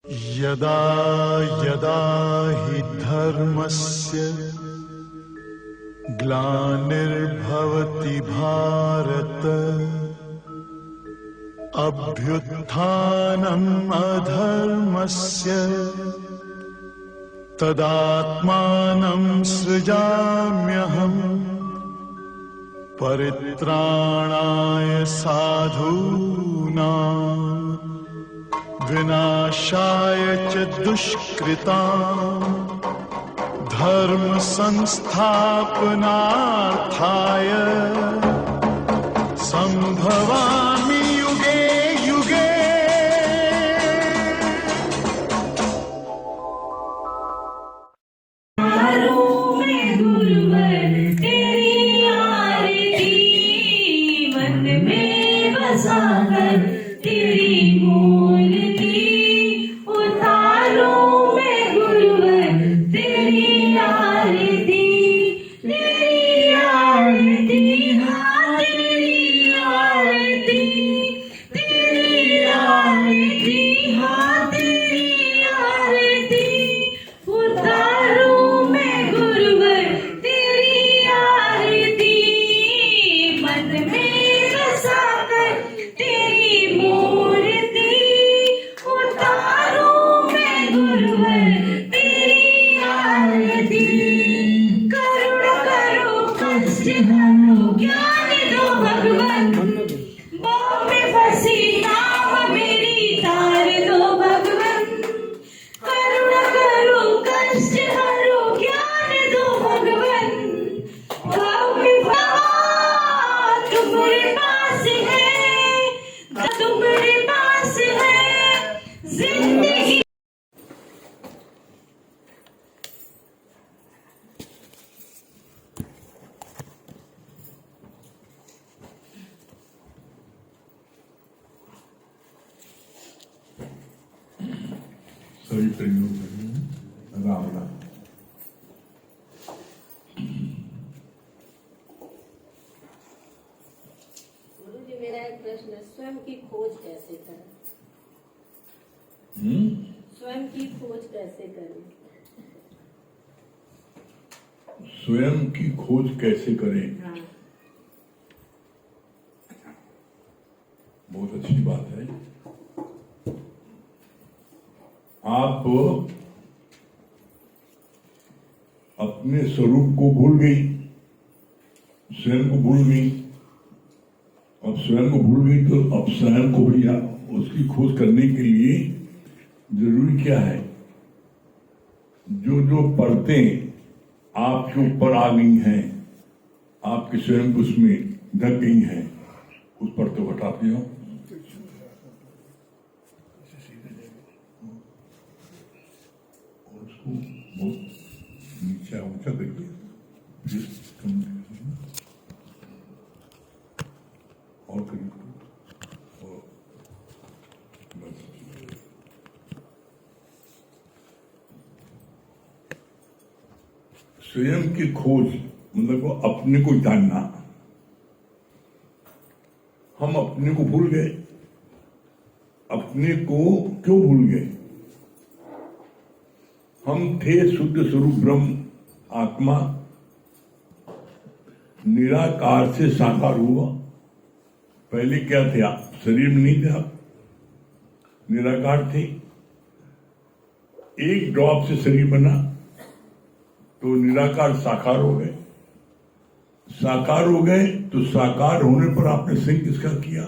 यदा यदा हि धर्मस्य ग्लानिर्भवति भारत अभ्युत्थानम् अधर्मस्य तदात्मानं सृजाम्यहम् परित्राणाय साधूनां विनाशाय च दुष्कृताम् धर्म संस्थापनार्थाय संभवामि युगे युगे। गुरुवर तेरी आरती मन में बसाकर तेरी मूर्ति उतारो मैं गुरुवर तेरी आरती हाँ तेरी आरती हाँ तेरी आरती उतारो मैं गुरुवर तेरी आरती मन में बसाकर तेरी मूर्ति उतारो मैं गुरुवर तेरी आरती। करुणा करो कष्ट हरो ज्ञान दो भगवान मोह में फंसी नाम मेरी तार दो भगवान। करुणा करो कष्ट हरो ज्ञान दो भगवान मोह में तुम्हारे पास है तुम्हारे पास है जिंदगी। सभी प्रयोग राम राम। गुरुजी, मेरा एक प्रश्न है, स्वयं की खोज कैसे करें? स्वयं की खोज कैसे करें? स्वयं की खोज कैसे करें? हाँ। बहुत अच्छी बात है। आप अपने स्वरूप को भूल गई, स्वयं को भूल गई। अब स्वयं को भूल गई तो अब स्वयं को भी उसकी खोज करने के लिए जरूरी क्या है? जो जो परतें आपके ऊपर आ गई हैं, आपके स्वयं को उसमें ढक गई हैं, उस परतों को हटाते हो। उसको बहुत नीचे ऊंचा करिए, फिर कम और करिए, और बस। स्वयं की खोज मतलब वो अपने को जानना। हम अपने को भूल गए। अपने को क्यों भूल गए? हम थे शुद्ध स्वरूप ब्रह्म आत्मा, निराकार से साकार हुआ। पहले क्या थे आप? शरीर में नहीं थे आप, निराकार थे। एक ड्रॉप से शरीर बना तो निराकार साकार हो गए। साकार हो गए तो साकार होने पर आपने संग किसका किया?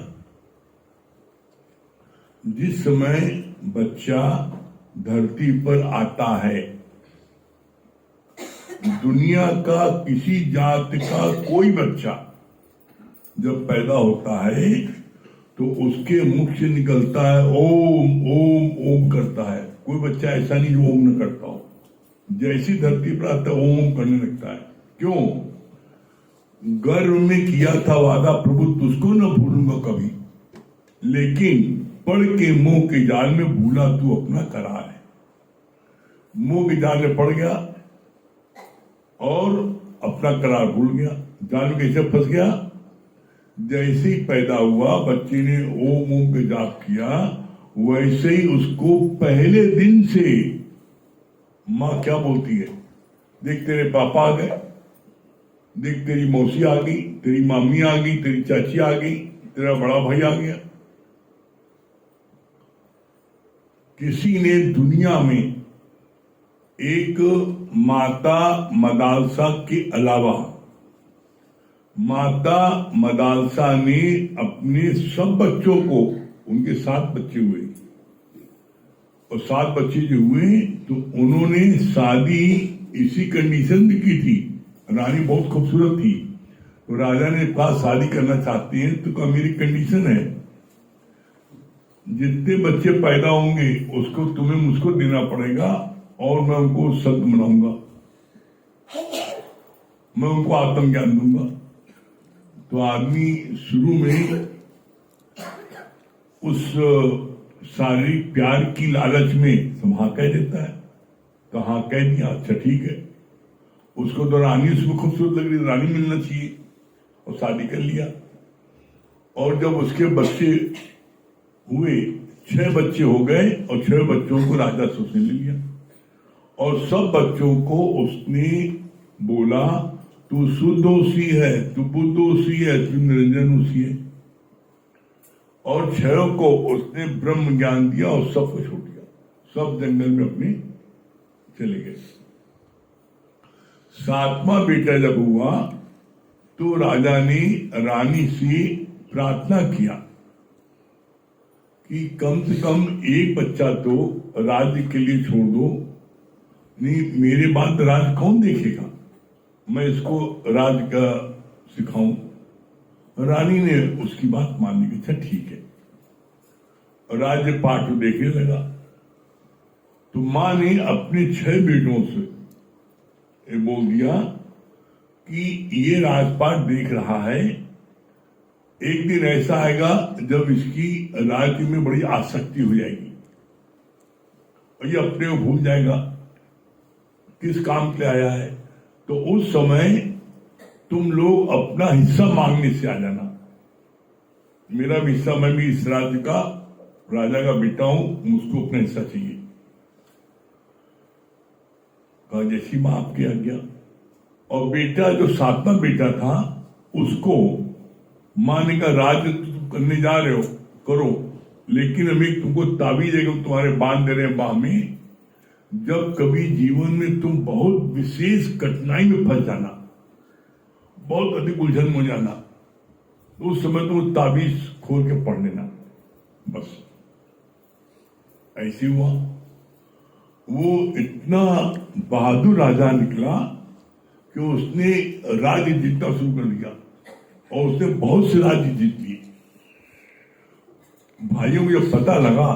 जिस समय बच्चा धरती पर आता है, दुनिया का किसी जात का कोई बच्चा जब पैदा होता है तो उसके मुख से निकलता है ओम ओम ओम करता है। कोई बच्चा ऐसा नहीं जो ओम न करता हो। जैसी धरती पर आता है ओम करने लगता है। क्यों? गर्भ में किया था वादा प्रभु तुझको न भूलूंगा कभी, लेकिन पढ़ के मोह के जाल में भूला तू अपना करार है। मोह के जाल में पड़ गया और अपना करार भूल गया। जाल में कैसे फंस गया? जैसे ही पैदा हुआ बच्चे ने ओम ओम के जाप किया वैसे ही उसको पहले दिन से माँ क्या बोलती है, देख तेरे पापा आ गए, देख तेरी मौसी आ गई, तेरी मामी आ गई, तेरी चाची आ गई, तेरा बड़ा भाई आ गया। किसी ने दुनिया में एक माता मदालसा के अलावा, माता मदालसा ने अपने सब बच्चों को, उनके 7 बच्चे हुए और 7 बच्चे जो हुए तो उन्होंने शादी इसी कंडीशन में की थी। रानी बहुत खूबसूरत थी तो राजा ने कहा शादी करना चाहते हैं तो कहा मेरी कंडीशन है, जितने बच्चे पैदा होंगे उसको तुम्हें मुझको देना पड़ेगा और मैं उनको संत बनाऊंगा, मैं उनको आत्मज्ञान दूंगा। तो आदमी शुरू में उस शारीरिक प्यार की लालच में सब हाँ कह देता है, तो हाँ कह दिया, अच्छा ठीक है। उसको तो रानी उसमें खूबसूरत लग रही, रानी मिलना चाहिए और शादी कर लिया। और जब उसके बच्चे हुए, 6 बच्चे हो गए और 6 बच्चों को राजा से उसने ले लिया और सब बच्चों को उसने बोला तू शुद्धोषी है, तू बुद्धोषी है, तू निरंजनोषी है। और 6 को उसने ब्रह्म ज्ञान दिया और सबको छोड़ दिया, सब जंगल में अपने चले गए। 7वां बेटा जब हुआ तो राजा ने रानी से प्रार्थना किया कि कम से कम एक बच्चा तो राज्य के लिए छोड़ दो, नहीं मेरे बाद राज कौन देखेगा, मैं इसको राज का सिखाऊं। रानी ने उसकी बात मान ली, अच्छा ठीक है। राज्य पाठ देखने लगा तो मां ने अपने 6 बेटों से बोल दिया कि ये राजपाट देख रहा है, एक दिन ऐसा आएगा जब इसकी राज्य में बड़ी आसक्ति हो जाएगी और ये अपने को भूल जाएगा किस काम के लिए आया है। तो उस समय तुम लोग अपना हिस्सा मांगने से आ जाना, मेरा भी हिस्सा, मैं भी इस राज्य का राजा का बेटा हूं, मुझको अपना हिस्सा चाहिए। कहा जैसी मां आपकी आज्ञा। और बेटा जो 7वां बेटा था उसको मां ने कहा राज्य तुम करने जा रहे हो करो, लेकिन हम एक तुमको ताबीज है तुम्हारे बांध दे रहे हैं बाह में, जब कभी जीवन में तुम बहुत विशेष कठिनाई में फंस जाना, बहुत अधिक उलझन में जाना, तो उस समय तुम ताबीज खोल के पढ़ लेना। बस ऐसे हुआ। वो इतना बहादुर राजा निकला कि उसने राज्य जीतना शुरू कर दिया और उसने बहुत से राज्य जीत लिए। भाइयों को जब पता लगा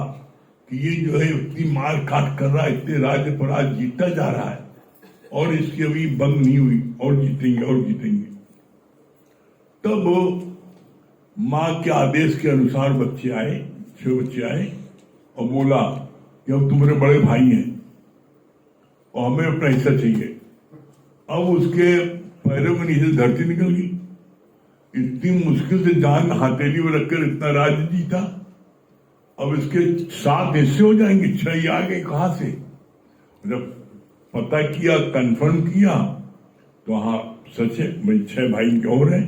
कि ये जो है इतनी मार काट कर रहा है, इतने राज्य पर आज जीतता जा रहा है और इसकी अभी बंद नहीं हुई और जीतेंगे और जीतेंगे, तब मां के आदेश के अनुसार बच्चे आए, 6 बच्चे आए और बोला कि हम तुम्हारे बड़े भाई हैं और हमें अपना हिस्सा चाहिए। अब उसके पैरों के नीचे धरती निकल गई, इतनी मुश्किल से जान हथेली में रखकर इतना राज्य जीता, अब इसके 7 हिस्से हो जाएंगे, 6 आ गए कहां से। जब पता किया, कंफर्म किया तो हाँ सच है भाई, 6 भाई के और हैं,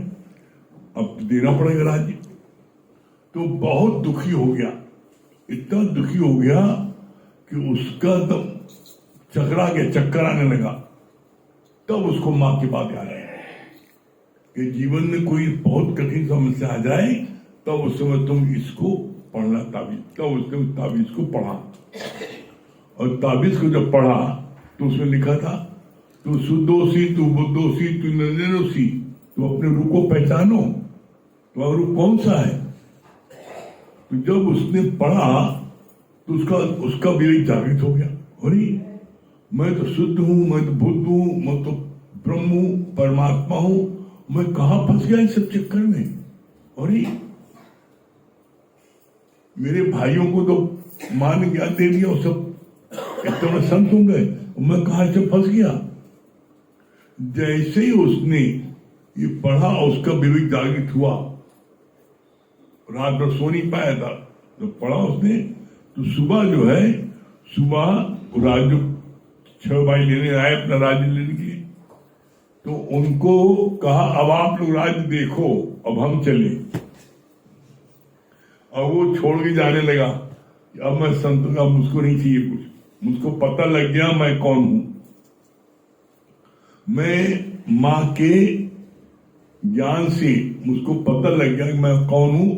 अब देना पड़ेगा राज्य। तो बहुत दुखी हो गया, इतना दुखी हो गया कि उसका तब चकरा गया, चक्कर आने लगा। तब उसको मां की बात याद आई कि जीवन में कोई बहुत कठिन समस्या आ जाए तब उस समय तुम इसको पढ़ना ताबीज। तब उसने ताबीज को पढ़ा और ताबीज को जब पढ़ा तो उसमें लिखा था तू शुद्धोषी, तू बुद्धोषी, तू निरंजनोषी, तू अपने रूप को पहचानो, तो रूप कौन सा है। तो जब उसने पढ़ा तो उसका विवेक जागृत हो गया, अरे मैं तो शुद्ध हूं, मैं तो बुद्ध हूं, मैं तो ब्रह्म हूं, परमात्मा हूं, मैं कहां फंस गया इस सब चक्कर में। अरे मेरे भाइयों को तो मां ने ज्ञान दे दिया, वो सब इतना संत हो गए, मैं कहां से फंस गया। जैसे ही उसने ये पढ़ा उसका विवेक जागृत हुआ, रात भर सो नहीं पाया था, तो पढ़ा उसने तो सुबह जो है, सुबह राज्य 6 भाई लेने आए अपना राज्य लेने के, तो उनको कहा अब आप लोग राज्य देखो, अब हम चले। और वो छोड़ के जाने लगा, अब मैं संत का, मुझको नहीं चाहिए कुछ, मुझको पता लग गया मैं कौन हूं। मैं मां के ज्ञान से मुझको पता लग गया कि मैं कौन हूं,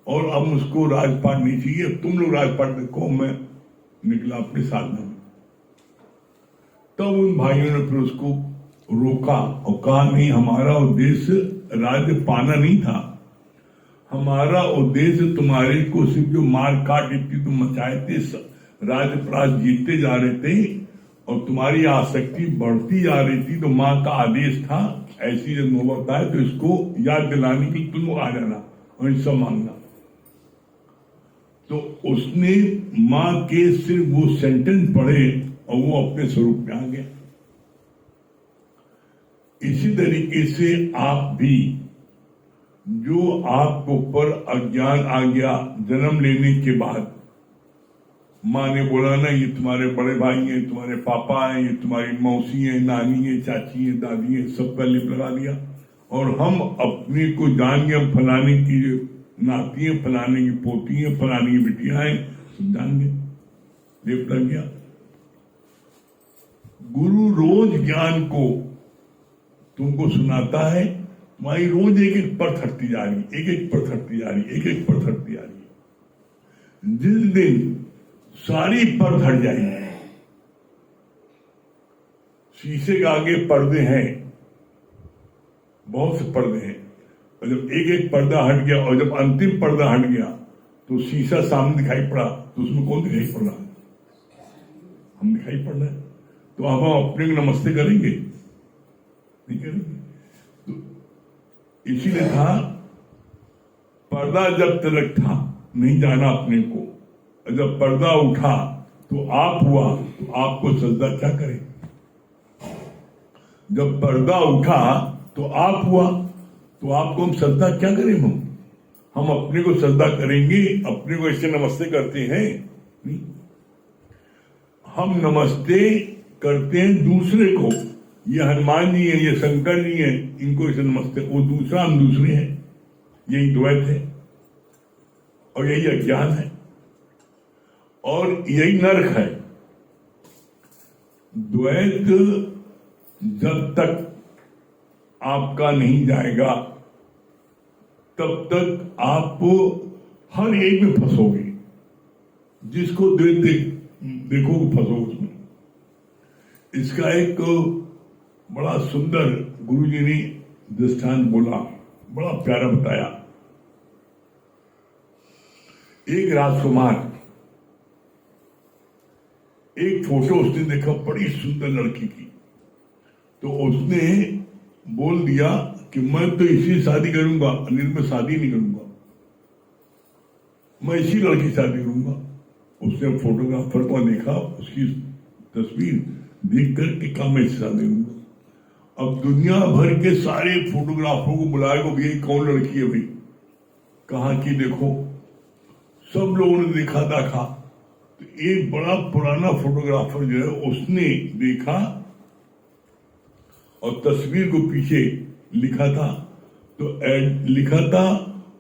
और अब मुझको राजपाट नहीं चाहिए, तुम लोग राजपाट देखो। मैं निकला अपने साधना में। तब उन भाइयों ने फिर उसको रोका और कहा नहीं, हमारा उद्देश्य राज्य पाना नहीं था, हमारा उद्देश्य तुम्हारे को सिर्फ जो मार काट इतनी तुम मचाए थे, राज्य प्राज जीतते जा रहे थे और तुम्हारी आसक्ति बढ़ती जा रही थी, तो माँ का आदेश था ऐसी जब नौबत आए तो इसको याद दिलाने की तुम आ जाना और हिस्सा मांगना। तो उसने माँ के सिर्फ वो सेंटेंस पढ़े और वो अपने स्वरूप में आ गया। इसी तरीके से आप भी, जो आपके ऊपर अज्ञान आ गया जन्म लेने के बाद, माँ ने बोला ना ये तुम्हारे बड़े भाई हैं, तुम्हारे पापा हैं, ये तुम्हारी मौसी हैं, नानी है, चाची है, दादी है, सबका लिप लगा दिया, और हम अपने को जान गए, हम फलाने की नाती है, फलाने की पोती है, फलाने की बिटिया है, सब जान गए, लिप लग गया। गुरु रोज ज्ञान को तुमको सुनाता है, तुम्हारी रोज एक एक परत हटती जा रही, एक एक परत हटती जा रही, एक एक परत हटती जा रही। जिस दिन सारी परत हट जाएगी, शीशे के आगे पर्दे हैं, बहुत से पर्दे हैं, और जब एक एक पर्दा हट गया और जब अंतिम पर्दा हट गया तो शीशा सामने दिखाई पड़ा, तो उसमें कौन दिखाई पड़ रहा है? हम दिखाई पड़ रहे हैं। तो अब हम अपने को नमस्ते करेंगे? नहीं करेंगे। तो इसीलिए था, पर्दा जब तक था नहीं जाना अपने को, जब पर्दा उठा तो आप हुआ, तो आपको सजदा क्या करें? जब पर्दा उठा तो आप हुआ, तो आपको हम सजदा क्या करें? हम अपने को सजदा करेंगे? अपने को ऐसे नमस्ते करते हैं? नहीं, हम नमस्ते करते हैं दूसरे को। ये हनुमान जी है, ये शंकर जी है, इनको ऐसे नमस्ते, वो दूसरा, हम दूसरे हैं। यही द्वैत है और यही अज्ञान है और यही नरक है। द्वैत जब तक आपका नहीं जाएगा तब तक आप हर एक में फंसोगे, जिसको देखो फंसोगे उसमें। इसका एक बड़ा सुंदर गुरुजी ने दृष्टांत बोला, बड़ा प्यारा बताया। एक राजकुमार, एक फोटो उसने देखा बड़ी सुंदर लड़की की, तो उसने बोल दिया कि मैं तो इसी शादी करूंगा, अनिल में शादी नहीं करूंगा, मैं इसी लड़की शादी करूंगा। उसने फोटोग्राफर को देखा, उसकी तस्वीर देख करके कहा मैं इससे शादी करूंगा। अब दुनिया भर के सारे फोटोग्राफरों को बुलाएगा, भैया कौन लड़की है भाई, कहा कि देखो, सब लोगों ने देखा। तो एक बड़ा पुराना फोटोग्राफर जो है उसने देखा और तस्वीर को पीछे लिखा था, तो लिखा था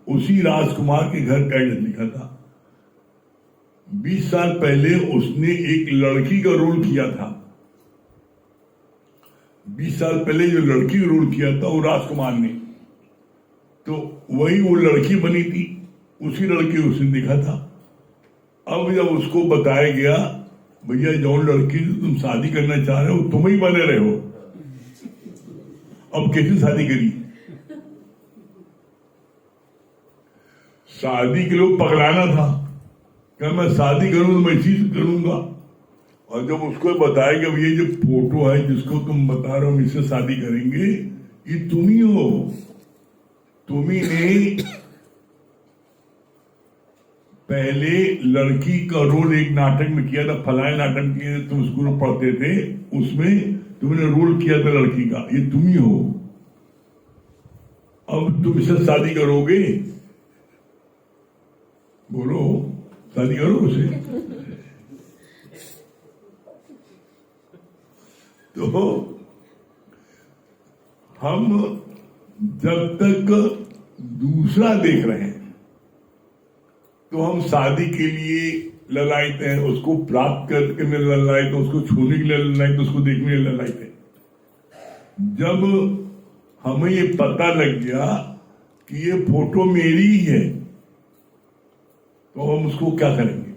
उसी राजकुमार के घर का एड्रेस लिखा था। 20 साल पहले उसने एक लड़की का रोल किया था। 20 साल पहले जो लड़की का रोल किया था वो राजकुमार ने, तो वही वो लड़की बनी थी, उसी लड़की को उसने देखा था। अब जब उसको बताया गया, भैया जौन लड़की से तुम शादी करना चाह रहे हो तुम ही बने रहे हो, अब कैसे शादी करी? शादी के लोग पकड़ाना था, क्या मैं शादी करूं तो मैं इसी से करूंगा। और जब उसको बताया कि ये जो फोटो है जिसको तुम बता रहे हो इससे शादी करेंगे, ये तुम ही हो, तुम्ही ने पहले लड़की का रोल एक नाटक में किया था, फलाए नाटक किए तुम स्कूल में पढ़ते थे, उसमें तुमने रोल किया था लड़की का, ये तुम ही हो। अब तुम इससे शादी करोगे? बोलो, शादी करो उसे। तो हम जब तक दूसरा देख रहे हैं तो हम शादी के लिए ललायत हैं, उसको प्राप्त करने में ललायत, उसको छूने के लिए ललायत, उसको देखने के लिए ललायत है। जब हमें ये पता लग गया कि ये फोटो मेरी ही है तो हम उसको क्या करेंगे?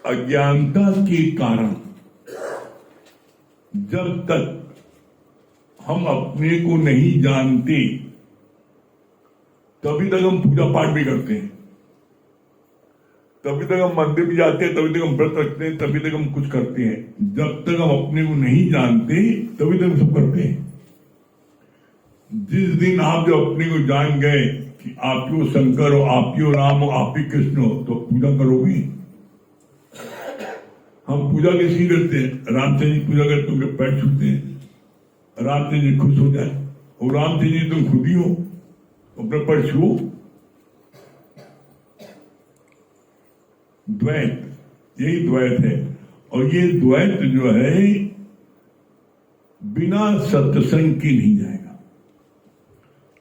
अज्ञानता के कारण जब तक हम अपने को नहीं जानते तभी तक हम पूजा पाठ भी करते हैं, तभी तक हम मंदिर भी जाते हैं, तभी तक हम व्रत रखते हैं, तभी तक हम कुछ करते हैं। जब तक हम अपने को नहीं जानते तभी तक हम सब करते हैं। जिस दिन आप जब अपने को जान गए कि आप ही हो शंकर हो, आप ही हो राम हो, आप ही कृष्ण हो, तो पूजा करोगे। हम पूजा कैसी करते हैं? रामचंद्र जी पूजा करते उनके पैर छूते हैं, रामचंद्र जी खुश हो जाए, और रामचंद्र जी तुम खुद ही हो, अपने पैर छुओ। द्वैत, यही द्वैत है। और ये द्वैत जो है बिना सत्संग के नहीं जाएगा।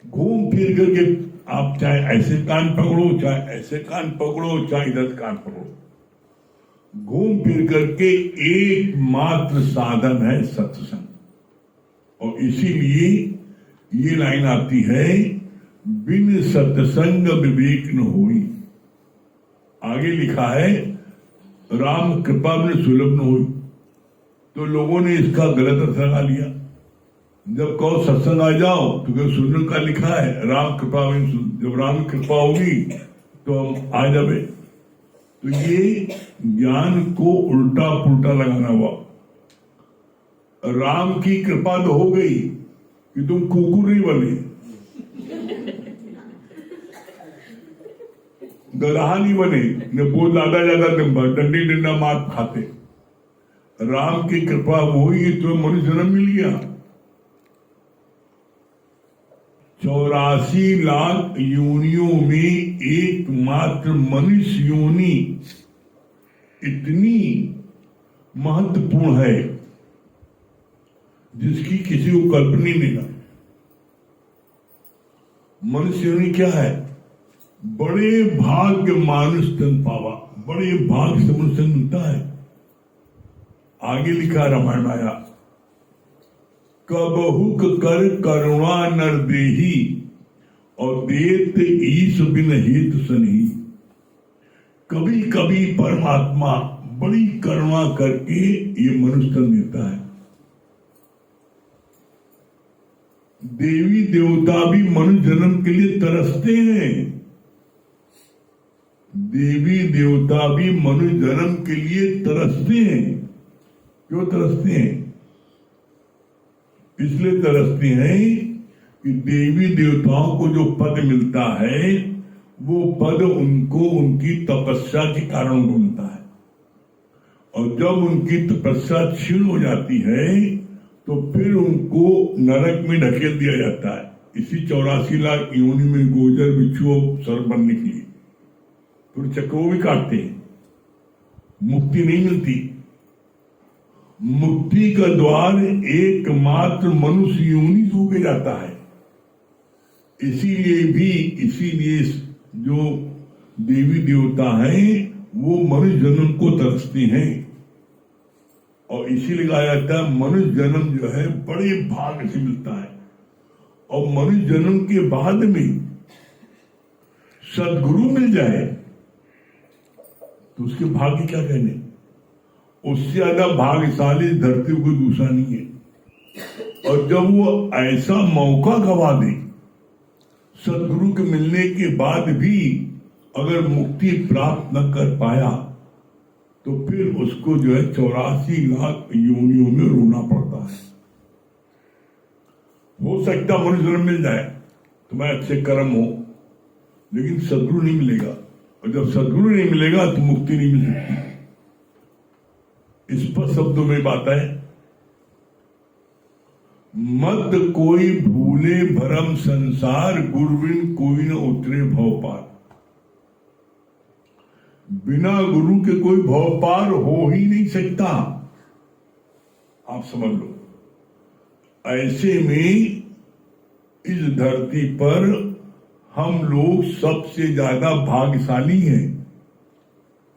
घूम फिर करके आप चाहे ऐसे कान पकड़ो, चाहे ऐसे कान पकड़ो, चाहे इधर कान पकड़ो, घूम फिर करके एकमात्र साधन है सत्संग। और इसीलिए ये लाइन आती है, बिन सत्संग विवेक न होई। आगे लिखा है, राम कृपा में सुलभ न हुई। तो लोगों ने इसका गलत अर्थ लगा लिया। जब कहो सत्संग आ जाओ तो क्या सुनने का लिखा है, राम कृपा में, जब राम कृपा होगी तो हम आ जावे। तो ये ज्ञान को उल्टा पुल्टा लगाना हुआ। राम की कृपा तो हो गई कि तुम कुकुर नहीं बने, गदहा नहीं बने, न बहुत ज्यादा डंडी डंडा मार खाते। राम की कृपा हुई तो मनुष्य जन्म मिल गया। 84 लाख योनियों में एकमात्र मनुष्य योनि इतनी महत्वपूर्ण है जिसकी किसी को कल्पना नहीं मिला। मनुष्य योनि क्या है? बड़े भाग्य मानुष तन पावा, बड़े भाग्य से मनुष्य मिलता है। आगे लिखा रामायण आया, कबहुक कर करुणा नर देही और देत ईश बिन हेतु सनही। कभी कभी परमात्मा बड़ी करुणा करके ये मनुष्य तन देता है। देवी देवता भी मनुष्य जन्म के लिए तरसते हैं। देवी देवता भी मनुष्य जन्म के लिए तरसते हैं। क्यों तरसते हैं? इसलिए तरसते हैं कि देवी देवताओं को जो पद मिलता है वो पद उनको उनकी तपस्या के कारण मिलता है। और जब उनकी तपस्या क्षीण हो जाती है तो फिर उनको नरक में ढकेल दिया जाता है। इसी 84 लाख योनि में गोचर बिच्छू सर बनने के लिए फिर चक्रों भी काटते हैं, मुक्ति नहीं मिलती। मुक्ति का द्वार एकमात्र मनुष्य योनि हो के जाता है। इसीलिए जो देवी देवता हैं वो मनुष्य जन्म को तरसते हैं। और इसीलिए कहा जाता है मनुष्य जन्म जो है बड़े भाग्य से मिलता है। और मनुष्य जन्म के बाद में सद्गुरु मिल जाए तो उसके भाग्य क्या कहने। उससे ज्यादा भाग्यशाली धरती को दूसरा नहीं है। और जब वो ऐसा मौका गवा दे, सद्गुरु के मिलने के बाद भी अगर मुक्ति प्राप्त न कर पाया तो फिर उसको जो है 84 लाख योनियों में रोना पड़ता है। हो सकता मनुष्य जन्म मिल जाए, तुम्हारे अच्छे कर्म हो, लेकिन सद्गुरु नहीं मिलेगा। और जब सद्गुरु नहीं मिलेगा तो मुक्ति नहीं मिल सकती। स्पष्ट शब्दों में बात है, मत कोई भूले भरम संसार, गुरुबिन कोई न उतरे भव पार। बिना गुरु के कोई भव पार हो ही नहीं सकता, आप समझ लो। ऐसे में इस धरती पर हम लोग सबसे ज्यादा भाग्यशाली हैं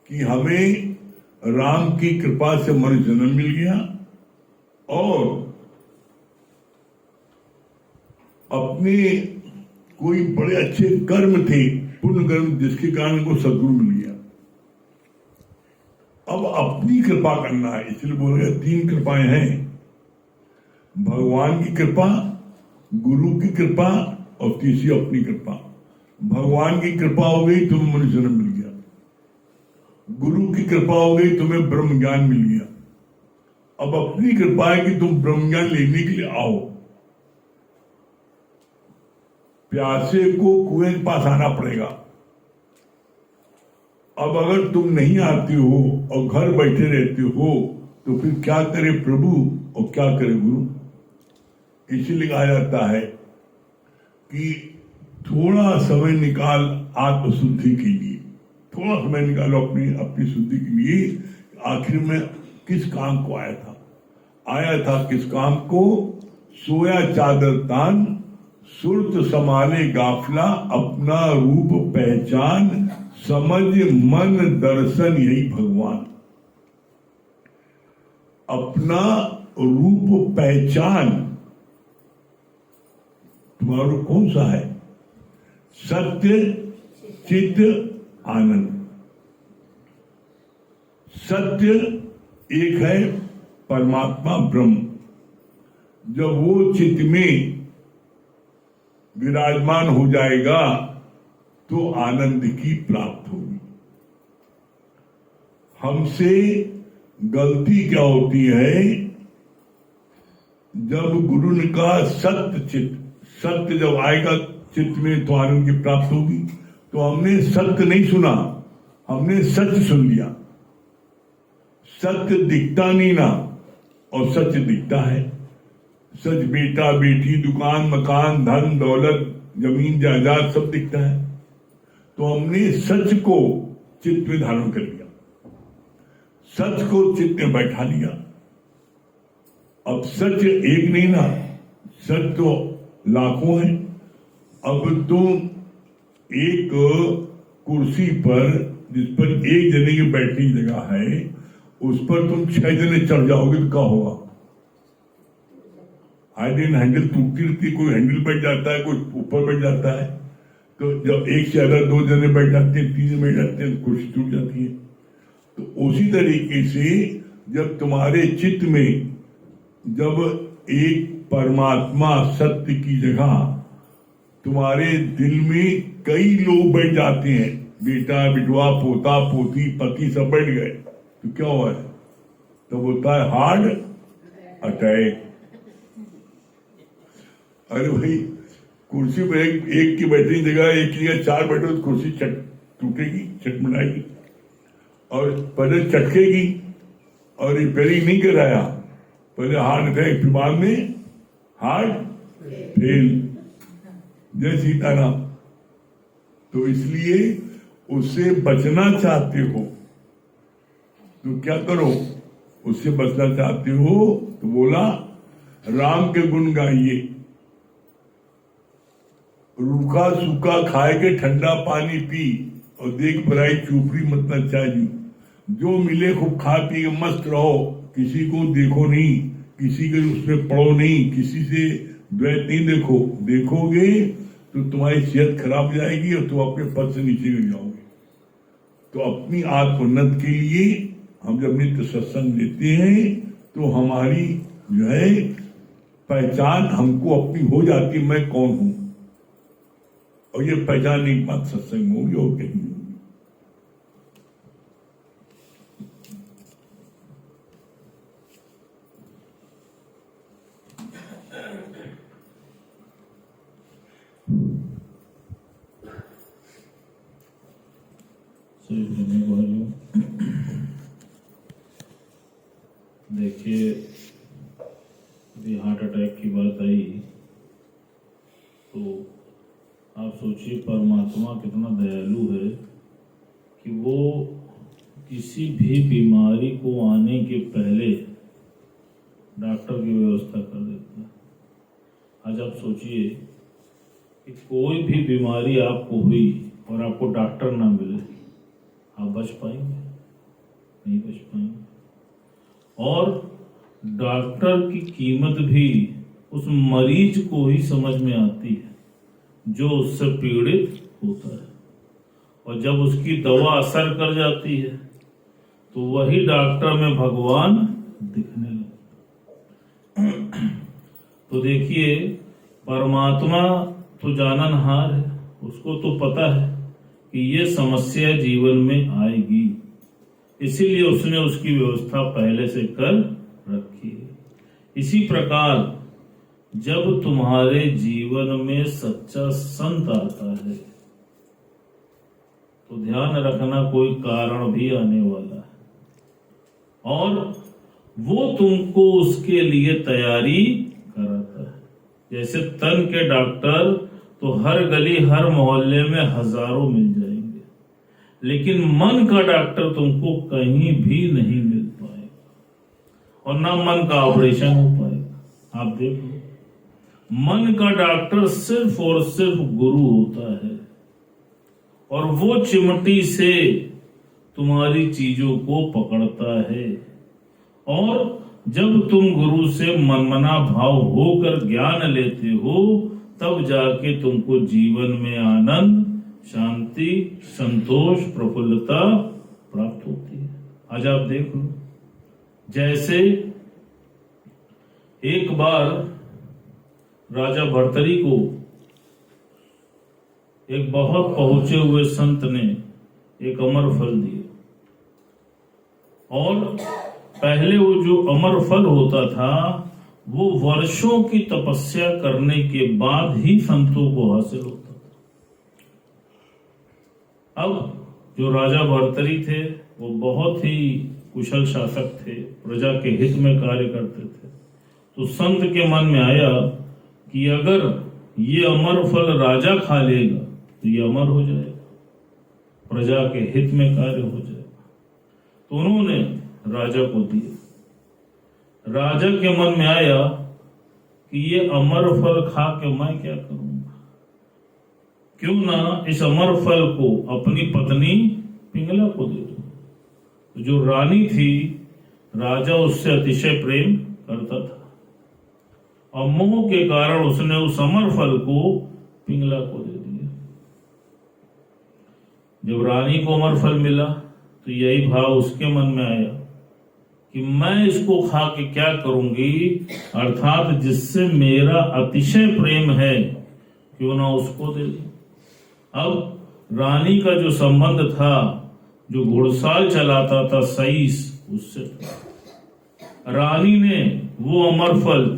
कि हमें राम की कृपा से मनुष्य जन्म मिल गया और अपने कोई बड़े अच्छे कर्म थे, पुण्य कर्म, जिसके कारण उनको सद्गुरु मिल गया। अब अपनी कृपा करना है, इसलिए बोल रहे 3 कृपाएं हैं, भगवान की कृपा, गुरु की कृपा और तीसरी अपनी कृपा। भगवान की कृपा हो गई तुम्हें मनुष्य जन्म मिल गया, गुरु की कृपा हो गई तुम्हें ब्रह्म ज्ञान मिल गया। अब अपनी कृपा है कि तुम ब्रह्म ज्ञान लेने के लिए आओ। प्यासे को कुएं के पास आना पड़ेगा। अब अगर तुम नहीं आते हो और घर बैठे रहते हो तो फिर क्या करे प्रभु और क्या करे गुरु। इसीलिए कहा जाता है कि थोड़ा समय निकाल आत्मशुद्धि के लिए, थोड़ा समय निकालो अपनी शुद्धि के लिए। आखिर में किस काम को आया था किस काम को? सोया चादर तान, सुरत संभाले गाफला, अपना रूप पहचान, समझ मन दर्शन यही भगवान। अपना रूप पहचान तुम्हारा कौन सा है? सत्य चित्त आनंद। सत्य एक है परमात्मा ब्रह्म, जब वो चित्त में विराजमान हो जाएगा तो आनंद की प्राप्त होगी। हमसे गलती क्या होती है? जब गुरु ने कहा सत्य चित्त, सत्य जब आएगा चित्त में तो आनंद की प्राप्त होगी। तो हमने सत्य नहीं सुना, हमने सच सुन लिया। सत्य दिखता नहीं ना, और सच दिखता है। सच बेटा बेटी, दुकान मकान, धन दौलत, जमीन जायदाद सब दिखता है। तो हमने सच को चित्त में धारण कर लिया, सच को चित्त में बैठा लिया। अब सच एक नहीं ना, सच तो लाखों है। अब तुम एक कुर्सी पर, जिस पर एक जने की बैठने की जगह है, उस पर तुम 6 जने चढ़ जाओगे तो क्या होगा? आए दिन हैंडल टूटती रहती, कोई हैंडल बैठ जाता है, कोई ऊपर बैठ जाता है। तो जब एक से ज्यादा 2 जने बैठ जाते हैं, 3 जने बैठ जाते हैं, कुर्सी टूट जाती है। तो उसी तरीके से जब तुम्हारे चित्त में जब एक परमात्मा सत्य की जगह तुम्हारे दिल में कई लोग बैठ जाते हैं, बेटा बिटवा पोता पोती पति सब बैठ गए, तो क्या हुआ है? तब होता है हार्ट अटैक। अरे भाई, कुर्सी पर एक की बैठने की जगह एक की जगह 4 बैठो तो कुर्सी टूटेगी, चटमटाएगी और पहले चटकेगी। और रिपेयरिंग नहीं कराया, पहले हार्ट अटैक, फिर बाद में हार्ट फेल। जय सीताराम। तो इसलिए उससे बचना चाहते हो तो क्या करो? उससे बचना चाहते हो तो बोला राम के गुण गाइए, रूखा सूखा खाए के ठंडा पानी पी, और देख पराई चूपड़ी मत नचाजी। जो मिले खूब खा पी के मस्त रहो, किसी को देखो नहीं, किसी के उसमें पड़ो नहीं, किसी से द्वैत नहीं देखो। देखोगे तो तुम्हारी सेहत खराब हो जाएगी और तुम अपने पद से नीचे गिर जाओगे। तो अपनी आत्मोन्नत के लिए हम जब नित्य सत्संग देते हैं तो हमारी जो है पहचान हमको अपनी हो जाती, मैं कौन हूं। और ये पहचान एक बात सत्संग होगी और कहीं होगी। देखिए, यदि हार्ट अटैक की बात आई तो आप सोचिए परमात्मा कितना दयालु है कि वो किसी भी बीमारी को आने के पहले डॉक्टर की व्यवस्था कर देता है। आज आप सोचिए कि कोई भी बीमारी आपको हुई और आपको डॉक्टर ना मिले, आप बच पाएंगे? नहीं बच पाएंगे। और डॉक्टर की कीमत भी उस मरीज को ही समझ में आती है जो उससे पीड़ित होता है, और जब उसकी दवा असर कर जाती है तो वही डॉक्टर में भगवान दिखने लगता। तो देखिए, परमात्मा तो जाननहार है, उसको तो पता है कि ये समस्या जीवन में आएगी, इसीलिए उसने उसकी व्यवस्था पहले से कर रखी है। इसी प्रकार जब तुम्हारे जीवन में सच्चा संत आता है तो ध्यान रखना, कोई कारण भी आने वाला है और वो तुमको उसके लिए तैयारी कराता है। जैसे तन के डॉक्टर तो हर गली हर मोहल्ले में हजारों मिल जाएंगे, लेकिन मन का डॉक्टर तुमको कहीं भी नहीं मिल पाएगा और ना मन का ऑपरेशन हो पाएगा। आप देखो, मन का डॉक्टर सिर्फ और सिर्फ गुरु होता है और वो चिमटी से तुम्हारी चीजों को पकड़ता है, और जब तुम गुरु से मनमना भाव होकर ज्ञान लेते हो तब जाके तुमको जीवन में आनंद, शांति, संतोष, प्रफुल्लता प्राप्त होती है। आज आप देख लो, जैसे एक बार राजा भर्तरी को एक बहुत पहुंचे हुए संत ने एक अमर फल दिया, और पहले वो जो अमर फल होता था वो वर्षों की तपस्या करने के बाद ही संतों को हासिल होता था। अब जो राजा भर्तरी थे वो बहुत ही कुशल शासक थे, प्रजा के हित में कार्य करते थे। तो संत के मन में आया कि अगर ये अमर फल राजा खा लेगा तो ये अमर हो जाएगा, प्रजा के हित में कार्य हो जाएगा। तो उन्होंने राजा को दिया। राजा के मन में आया कि ये अमर फल खा के मैं क्या करूंगा, क्यों ना इस अमर फल को अपनी पत्नी पिंगला को दे दूं। तो जो रानी थी, राजा उससे अतिशय प्रेम करता था और मोह के कारण उसने उस अमर फल को पिंगला को दे दिया। जब रानी को अमर फल मिला तो यही भाव उसके मन में आया कि मैं इसको खा के क्या करूंगी, अर्थात जिससे मेरा अतिशय प्रेम है क्यों ना उसको दे दूं। अब रानी का जो संबंध था, जो घुड़साल चलाता था सईस, उससे था। रानी ने वो अमर फल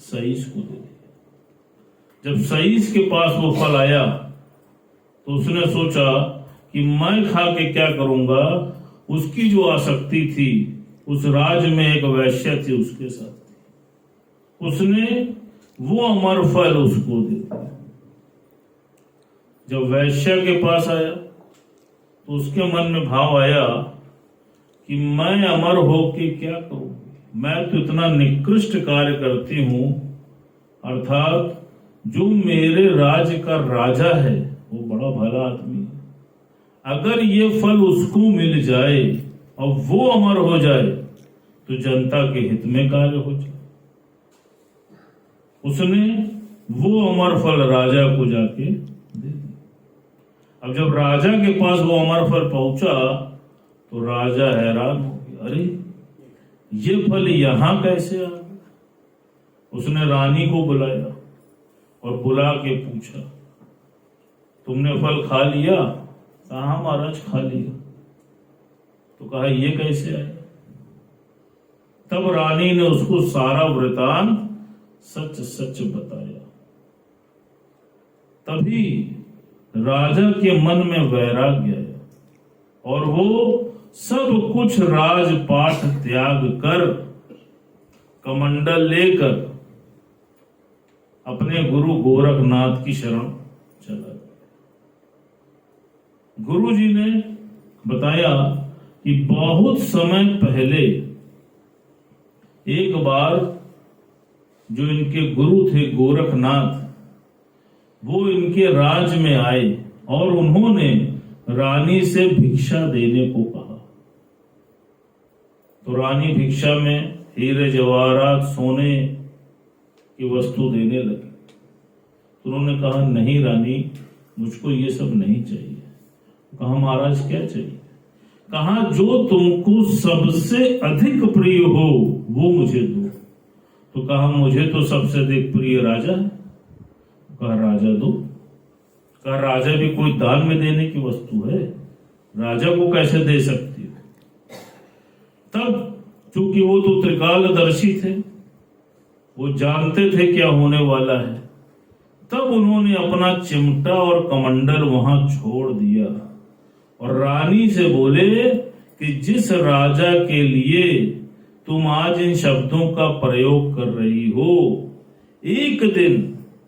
सईस को दे दिया। जब सईस के पास वो फल आया तो उसने सोचा कि मैं खा के क्या करूंगा, उसकी जो आसक्ति थी उस राज में एक वैश्य थी उसके साथ, उसने वो अमर फल उसको दे दिया। जब वैश्य के पास आया तो उसके मन में भाव आया कि मैं अमर होके क्या करूंगी, मैं तो इतना निकृष्ट कार्य करती हूं, अर्थात जो मेरे राज्य का राजा है वो बड़ा भला आदमी है, अगर ये फल उसको मिल जाए और वो अमर हो जाए तो जनता के हित में कार्य हो जाए। उसने वो अमर फल राजा को जाके दे दिया। अब जब राजा के पास वो अमर फल पहुंचा तो राजा हैरान हो गया, अरे ये फल यहां कैसे आ गया। उसने रानी को बुलाया और बुला के पूछा, तुमने फल खा लिया? कहा महाराज खा लिया। तो कहा ये कैसे आया? तब रानी ने उसको सारा वृतांत सच सच बताया। तभी राजा के मन में वैराग्य आया और वो सब कुछ राजपाट त्याग कर कमंडल लेकर अपने गुरु गोरखनाथ की शरण चला गया। गुरु जी ने बताया कि बहुत समय पहले एक बार जो इनके गुरु थे गोरखनाथ, वो इनके राज में आए और उन्होंने रानी से भिक्षा देने को कहा। तो रानी भिक्षा में हीरे जवाहरात सोने की वस्तु देने लगी। तो उन्होंने कहा, नहीं रानी, मुझको ये सब नहीं चाहिए। कहा, महाराज क्या चाहिए? कहा, जो तुमको सबसे अधिक प्रिय हो वो मुझे दो। तो कहा, मुझे तो सबसे अधिक प्रिय राजा है। कहा, राजा दो। कहा, राजा भी कोई दान में देने की वस्तु है, राजा को कैसे दे सकती हो? तब चूंकि वो तो त्रिकालदर्शी थे, वो जानते थे क्या होने वाला है, तब उन्होंने अपना चिमटा और कमंडल वहां छोड़ दिया और रानी से बोले कि जिस राजा के लिए तुम आज इन शब्दों का प्रयोग कर रही हो, एक दिन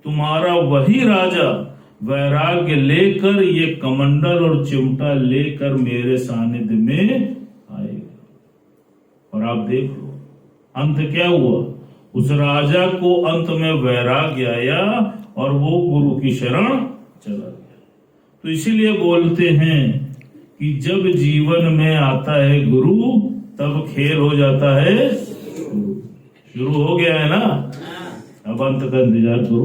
तुम्हारा वही राजा वैराग्य लेकर ये कमंडल और चिमटा लेकर मेरे सानिध्य में आएगा। और आप देख लो अंत क्या हुआ। उस राजा को अंत में वैराग्य आया और वो गुरु की शरण चला गया। तो इसीलिए बोलते हैं कि जब जीवन में आता है गुरु, तब खेल हो जाता है शुरू हो गया है ना। अब अंत का इंतजार करो।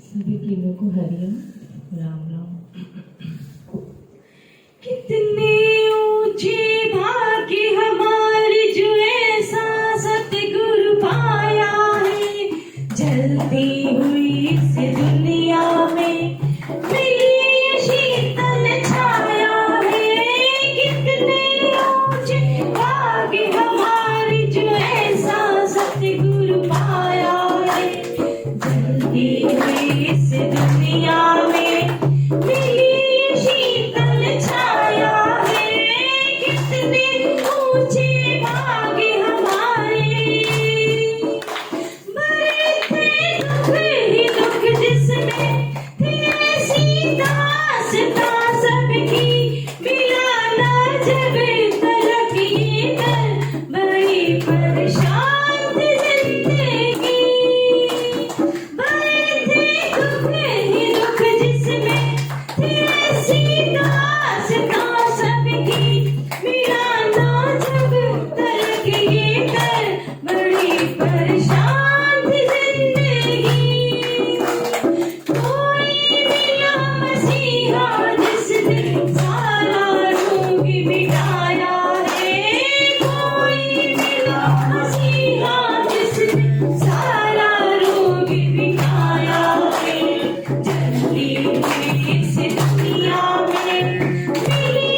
सभी कीमों को हरिओम, राम राम। कितने ऊंचे भाग्य हमारे जो ऐसा सतगुरु पाया है। जलती हुई इस दुनिया में मिली ये शीतल छाया है। कितने ऊंचे भाग्य हमारे जो ऐसा सतगुरु पाया है। जलती हुई इस दुनिया में मिली ये शीतल छाया है। कितने ऊंचे भाग्य हमारे। बड़े थे दुख ही दुख जिसमें थी ऐसी दास्तां सबकी। मिला ना जब तरक्की कर बड़ी परेशान थी जिंदगी। बड़े थे दुख ही दुख जिसमें थी ऐसी दास्तां सबकी। मिला ना जब तरक्की कर बड़ी परेशान थी जिंदगी। कोई मिला मसीहा जिस दिन सारा रोग मिटाया है। कोई मिला मसीहा जिस दिन सारा रोग मिटाया है। जलती हुई इस दुनिया में मिली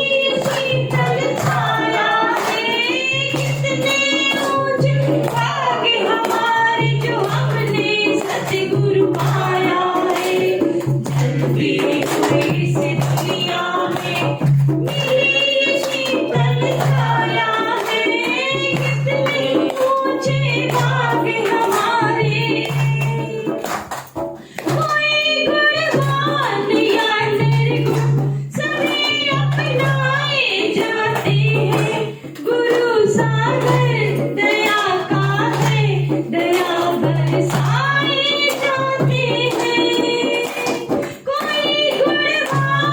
शीतल छाया है। कितने ऊंचे भाग्य हमारे जो हमने सतगुरु पाया है। जलती हुई इस दुनिया में मिली शीतल छाया है। कितने ऊंचे भाग्य हमारे। कोई गुणवान या निर्गुण सभी अपनाए जाते हैं। गुरु सागर दया का है, दया बरसाए जाते हैं। कोई गुणवान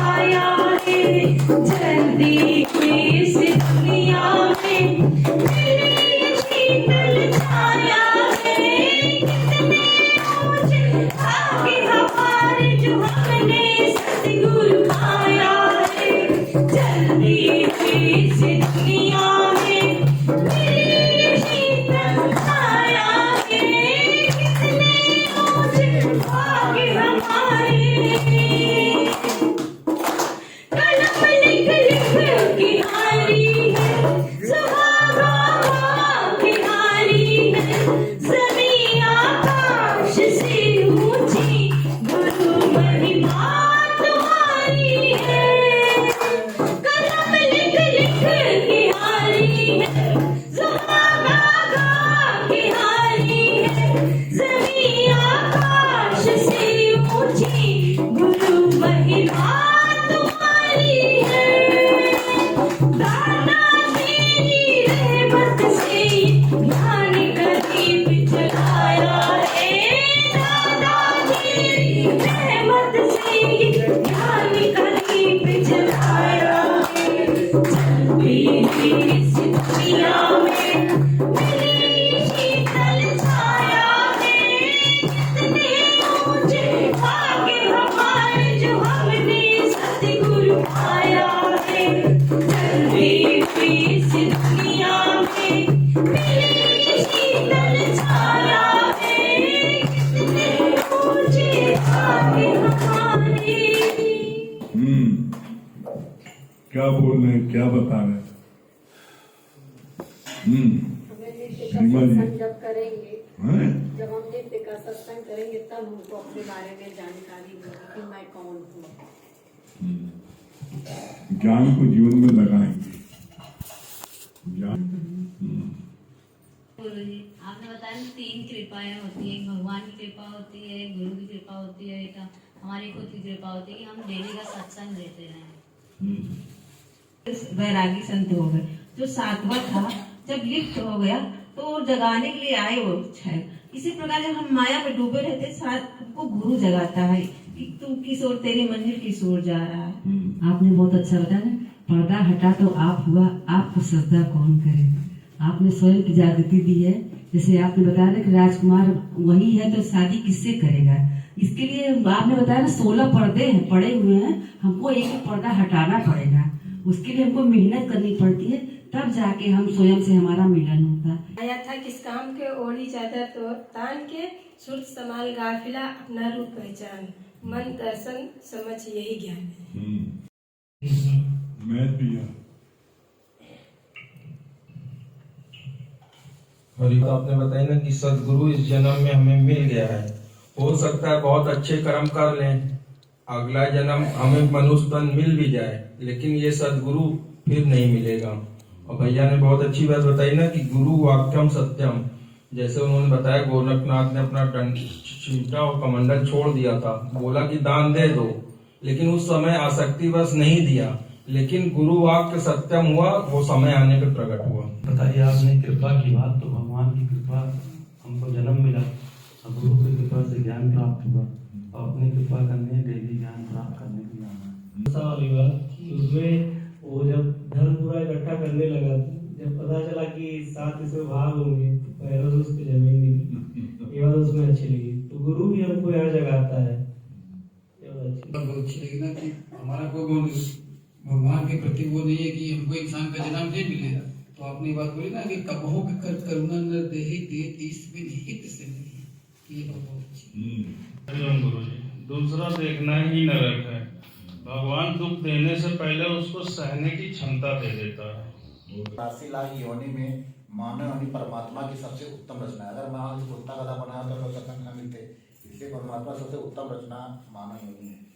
आया है जल्दी इस दुनिया में मेरी शीतल छाया है कितने ऊंचे आगे हमारे जो हमने सतगुरु पाया है जल्दी इस दुनिया में मेरी शीतल छाया है कितने ऊंचे आगे हमारे कलम लिख लिख की हारी है सुहागा की हारी है ज़मीं आकाश से ऊंची गुरु महिमा तुम्हारी है कलम लिख लिख की हारी है सुहागा की हारी है ज़मीं आकाश से ऊंची गुरु महिमा तुम्हारी है दादा तेरी रहमत से ज्ञान कभी बिछलाया है दादा तेरी रहमत से ज्ञान कभी बिछलाया है जल्दी इस दुनिया में मेरी शीतल छाया है कितने ऊंचे आगे हमारे जो हमने सतगुरु पाया है जल्दी इस दुनिया में मेरी शीतल छाया है कितने ऊंचे आगे हमारे क्या बोल रहे हैं, क्या बता रहे हैं? हमें नृत्य का श्रीमान जी। सत्संग जब करेंगे हैं? जब हम नृत्य का सत्संग करेंगे तब हमको अपने बारे में जानकारी होगी कि मैं कौन हूँ ज्ञान को जीवन में लगाएंगे ज्ञान गुरु जी आपने बताया ना 3 कृपाएं होती है, एक भगवान की कृपा होती है, एक गुरु की कृपा होती है, एक हमारी खुद की कृपा होती है कि हम डेली का सत्संग देते रहें। वैरागी संत हो गए, जो 7वां था जब लिफ्ट हो गया तो जगाने के लिए आए वो शायद। इसी प्रकार जब हम माया में डूबे रहते हमको गुरु जगाता है कि तू किस ओर, तेरी मंजिल किस ओर जा रहा है। आपने बहुत अच्छा बताया ना, पर्दा हटा तो आप हुआ, आपको सजदा कौन करे। आपने स्वयं की जागृति दी है, जैसे आपने बताया ना कि राजकुमार वही है तो शादी किससे करेगा। इसके लिए आपने बताया ना 16 पर्दे हैं, पड़े हुए हैं, हमको एक पर्दा हटाना पड़ेगा। उसके लिए हमको मेहनत करनी पड़ती है, तब जाके हम स्वयं से हमारा मिलन होता है। आया था किस काम के ओढ़ी चादर तो तान के सुर समाल गाफिला अपना रूप पहचान मन दर्शन समझ यही ज्ञान है। मैं दिया हरी तो आपने बताई ना कि सदगुरु इस जन्म में हमें मिल गया है। हो सकता है बहुत अच्छे कर्म कर लें, अगला जन्म हमें मनुष्य तन मिल भी जाए, लेकिन ये सदगुरु फिर नहीं मिलेगा। और भैया ने बहुत अच्छी बात बताई ना कि गुरु वाक्यम सत्यम, जैसे उन्होंने बताया गोरखनाथ ने अपना चिमटा और कमंडल छोड़ दिया था, बोला कि दान दे दो, लेकिन उस समय आसक्ति बस नहीं दिया, लेकिन गुरु वाक्य सत्यम हुआ, वो समय आने पर प्रकट हुआ। बताइए आपने कृपा की बात, तो भगवान की कृपा हमको जन्म मिला, और गुरु की कृपा से ज्ञान प्राप्त हुआ, और अपनी कृपा करने डेली ज्ञान प्राप्त करने की आना। वाली बात कि उसमें वो जब धन पूरा इकट्ठा करने लगा, जब पता चला कि 7 इसमें भाग होंगे तो पहले से उसकी जमीन नहीं, ये बात उसमें अच्छी लगी। तो गुरु भी हमको यहाँ जगाता है, ये बात अच्छी लगी ना कि हमारा कोई भगवान के प्रति वो नहीं है कि हमको इंसान का जन्म नहीं मिलेगा। तो आपने बात बोली ना कि कबहो कर करुणा न देहि देत ईश बिन हित से नहीं, ये बहुत अच्छी। गुरु जी, दूसरा देखना ही नरक है। भगवान दुख देने से पहले उसको सहने की क्षमता दे देता है। 80 लाख योनि में मानव यानी परमात्मा की सबसे उत्तम रचना है। अगर मान कुत्ता गधा बना तो सत्संग न मिलते, इसलिए परमात्मा सबसे उत्तम रचना मानव योनि है।